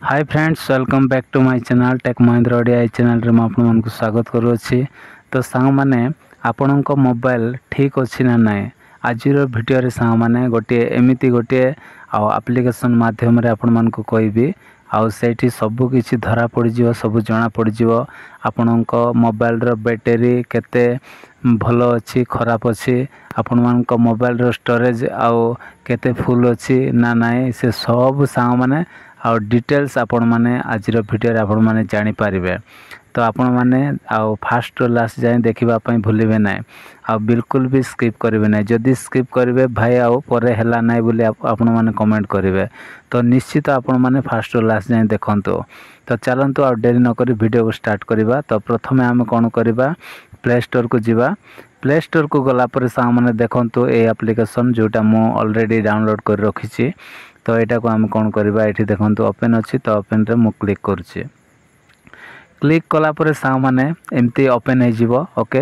Hi friends welcome back to my channel tech Mahindra Odia channel रे आपण को स्वागत करूँगी। तो सांग मैंने आपण मोबाइल ठीक अच्छी ना नाई आज भिडियो सांग मैंने गोटे एमती गोटे आप्लिकेशन माध्यम आपण मन को कहबी आउ सेठी सब किछि धरा पड़ जिवो सब जना पड़ जिवो आपण मोबाइल रो बैटरी केते भल अच्छी खराब अच्छी आपण मान मोबाइल रो स्टोरेज आउ केते फुल अच्छी ना नाई से सब सांग मैंने आउ डिटेल्स आपण माने आज भिडियो आपण माने जानि पारिबे। तो आपण माने आउ फास्ट टू लास्ट जाए देखिबा पई भूलिबे नै आउ बिल्कुल भी स्किप करिवे नै। जदि स्किप करिवे भाई आउ परे हला नै बोली आपण माने कमेंट करिवे। तो निश्चित आपण माने फास्ट टू लास्ट जाए देखंतो। तो चलंतु आउ देरी न करी वीडियो को स्टार्ट करिबा। तो प्रथमे हम कोन करिबा प्ले स्टोर को जिबा। प्ले स्टोर को गला पर सामने देखंतु ए एप्लिकेशन जोटा मु ऑलरेडी डाउनलोड कर रखिछि। तो यहाँ को आम कौन करवा ये देखो ओपन अच्छी तो ओपन रे मु क्लिक करुच्ची। क्लिक कलापर सा माने एमती ओपन हो ओके।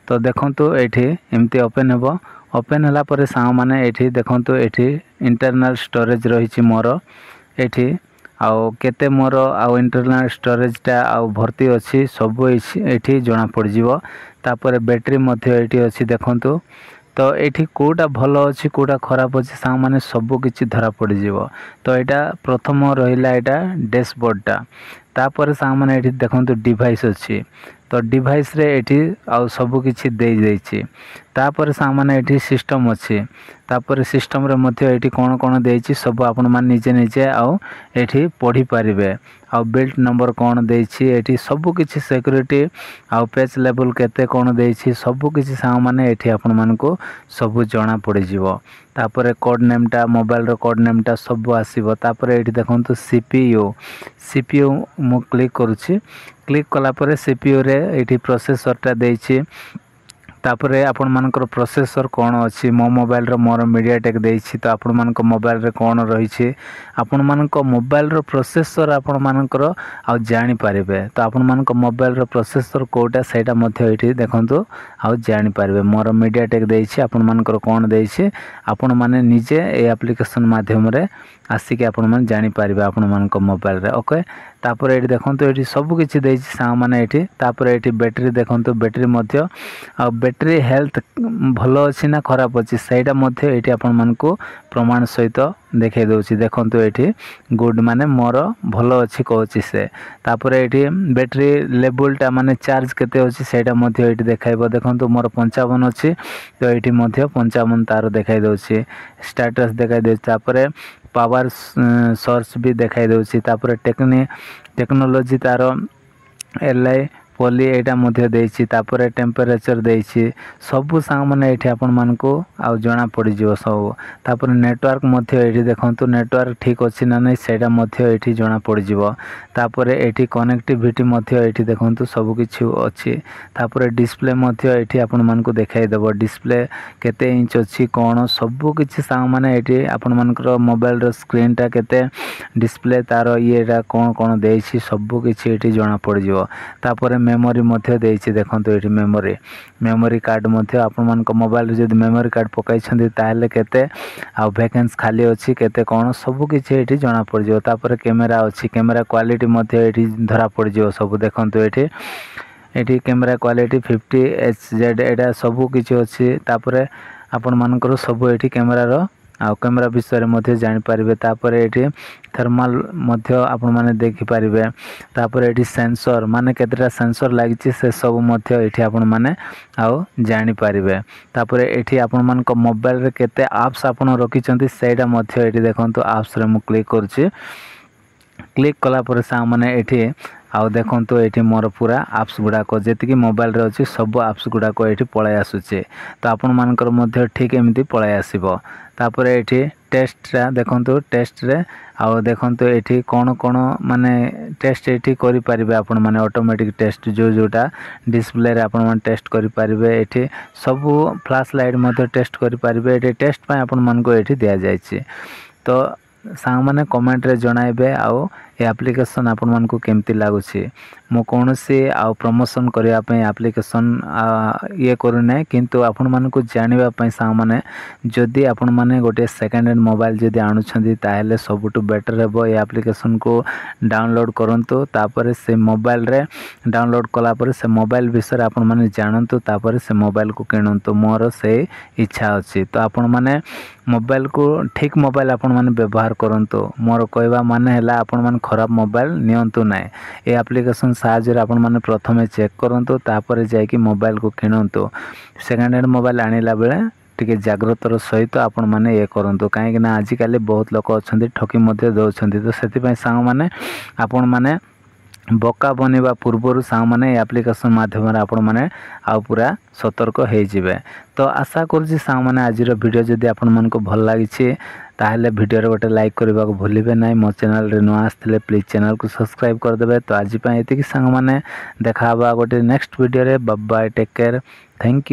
तो देखो ये एमती ओपन हो ओपन है पर सा माने ये देखो ये इंटरनल स्टोरेज रही मोर ये आउ केते मोर आउ इंटरनल स्टोरेजटा आउ भर्ती अच्छी सब ये जना पड़ो। तापर बैटरी ये अच्छी देखो। तो ये कौटा भल अच्छी कौटा खराब अच्छी सांग मैंने सब किछि धरा पड़ जिवो। तो यहाँ प्रथम रहिला यहाँ डैशबोर्डटा तापर सांग मैंने ये देखो डिवाइस अच्छी। तो डिवाइस रे एठी आउ सब किछि दे देछि। तापर सांग मैंने ये सिस्टम अच्छी तापर सिस्टम रे मध्य एठी कोन कोन देछि सब आपण मान निजे निजे आउ एठी पढ़ी पारिबे। आउ बिल्ट नंबर कोन देछि एठी सब किछि सिक्योरिटी आउ पेज लेवल केते कोन देछि सब किछि सांग माने एठी आपण मान को सब जना पड़ जिवो। तापर कोड नेमटा मोबाइल रो कोड नेमटा सब आसीबो। तापर एठी देखंतु सीपीयू मु क्लिक करूछि। क्लिक कला परे सीपीयू रे एठी प्रोसेसरटा देछि। तापर आपण मानकर प्रोसेसर कौन अच्छी मो मोबाइल रो मोर मीडियाटेक देछि। तो आपण मानक मोबाइल रे कौन रही आपण मानक मोबाइल रो प्रोसेसर आपण मानकर आउ जानि पारिबे। तो आपण मानक मोबाइल रो प्रोसेसर कोटा सेटा मध्य एठी देखंतु आउ जानि पारिबे। मोर मीडियाटेक देछि आपण मानकर कौन देछि आपण माने निजे ए एप्लिकेशन माध्यम रे आसिक आपण मान जानि पारिबे आपण मानक मोबाइल रे ओके। तापर एठी देखंतु एठी सब किछि देछि सा माने एठी। तापर एठी बैटरी देखंतु बैटरी मध्य आ बैटरी हेल्थ भल अच्छी ना खराब अच्छी सहीटा मध्य एठी आपण मान को प्रमाण सहित देखाई दउछि। देखंतु एठी गुड माने मोर भल अच्छी कहछि से। तापर एठी बैटरी लेवलटा माने चार्ज केते अछि सेटा मध्य एठी देखाइबो। देखंतु मोर 55 अछि तो एठी मध्य 55 तार देखाई दउछि। स्टेटस देखाई दउछि। तापर पावर सोर्स भी देखाई दउछि। तापर टेक्नोलॉजी तार एलआई पॉली एटा मध्य देछि। तापर टेम्परेचर देछि सब सांग माने एठी आपण मान को आउ जना पड़ जिवो सब। तापर नेटवर्क मध्य एठी देखंतु नेटवर्क ठीक अछि ना नै सेटा मध्य एठी जना पड़ जिवो। तापर एठी कनेक्टिविटी मध्य एठी देखंतु सब किछु अछि। तापर डिस्प्ले मध्य एठी आपण मान को देखाई देबो डिस्प्ले केते इंच अछि कोन सब किछु सांग माने एठी आपण मानकर मोबाइल रो स्क्रीन टा केते डिस्प्ले तार येटा कोन कोन देछि सब किछु एठी जना पड़ जिवो। तापर मेमोरी मध्य देछि देखंतु एठी मेमोरी कार्ड मध्य आपण मान को मोबाइल रे जदि मेमोरी कार्ड पकाई छथि ताले केते आ वैकेंसी खाली अछि केते कोन सब किछि एठी जना पड़ जिवो। तापर कैमरा अछि कैमरा क्वालिटी मध्य एठी धरा पड़ जिवो सब। देखंतु एठी कैमरा क्वालिटी 50Hz एटा सब किछि अछि। तापर आपण मानकर सब एठी कैमरा रो आ कैमरा विषय मध्य जानि पारिबे। तापर एठी थर्मल मध्य आपण माने देखि पारिबे। तापर एठी सेंसर माने केतेटा सेंसर लागिछि से सब मध्य एठी आपण माने आउ जानि पारिबे। तापर एठी आपण मान को मोबाइल रे केते एप्स आपण रखिचंती सेटा मध्य एठी देखंतु एप्स रे मु क्लिक करछि। क्लिक कला पर सा माने एठी आउ देखंतु एठी मोर पूरा एप्स गुडा को जेतिकी मोबाइल रे अछि सब एप्स गुडा को एठी पळाय आसुचे। तो आपण मानकर मध्य ठीक एमिति पळाय आसीबो। तापर एठी टेस्ट रा देखंतु टेस्ट रे आउ देखंतु एठी कोन कोन माने टेस्ट एठी करि पारिबे आपण माने ऑटोमेटिक टेस्ट जोटा डिस्प्ले रे आपण माने टेस्ट करि पारिबे। एठी सब फ्लैश लाइट मध्य टेस्ट करि पारिबे। एठी टेस्ट पय आपण मान को एठी दिया जायछि। तो सांग माने कमेंट रे जणाइबे आउ ये एप्लिकेशन आपण मानकु केमती लागुछि मो कोनोसी आ प्रमोशन करिया पय एप्लिकेशन ये करू नै किंतु आपण मानकु जानिबा पय सांग माने जदि आपण माने गोटे सेकंड हैंड मोबाइल जदि आनु छथि ताहेले सबुटु बेटर हेबो ये एप्लिकेशन को डाउनलोड करंतु तापर से मोबाइल रे डाउनलोड कला पर से मोबाइल विषय आपण माने जानंतु तापर से मोबाइल को किनंतु मोर से इच्छा अछि तो आपण माने मोबाइल को ठीक मोबाइल आपण माने व्यवहार करंतु मोर कहवा माने हला आपण माने खराब मोबाइल नियंतु नै ए एप्लिकेशन साहाय्य आपण माने प्रथमे चेक करंतु तापर जाय कि मोबाइल को किनंतु सेकंड हैंड मोबाइल आनिला बेले टिके जागृतर सहित आपण माने ये करंतु काहे कि ना आज काली बहुत लोक अछंती ठकी मध्ये दउछंती तो सेति पय सांग माने आपण माने बका बनिबा पूर्वरु सांग माने एप्लिकेशन माध्यम रे आपण माने आ पूरा सतर्क हे जिवे तो आशा करछि सांग माने आज रो वीडियो जदि आपण मन को भल लागि छि ताहले वीडियो रे गोटे लाइक करबा को भूलिबे नै मो चैनल रे नुआ आस्थिले प्लीज चैनल को सब्सक्राइब कर देबे तो आज पय एति कि सांग माने देखाबा गोटे नेक्स्ट वीडियो रे bye bye take care thank you.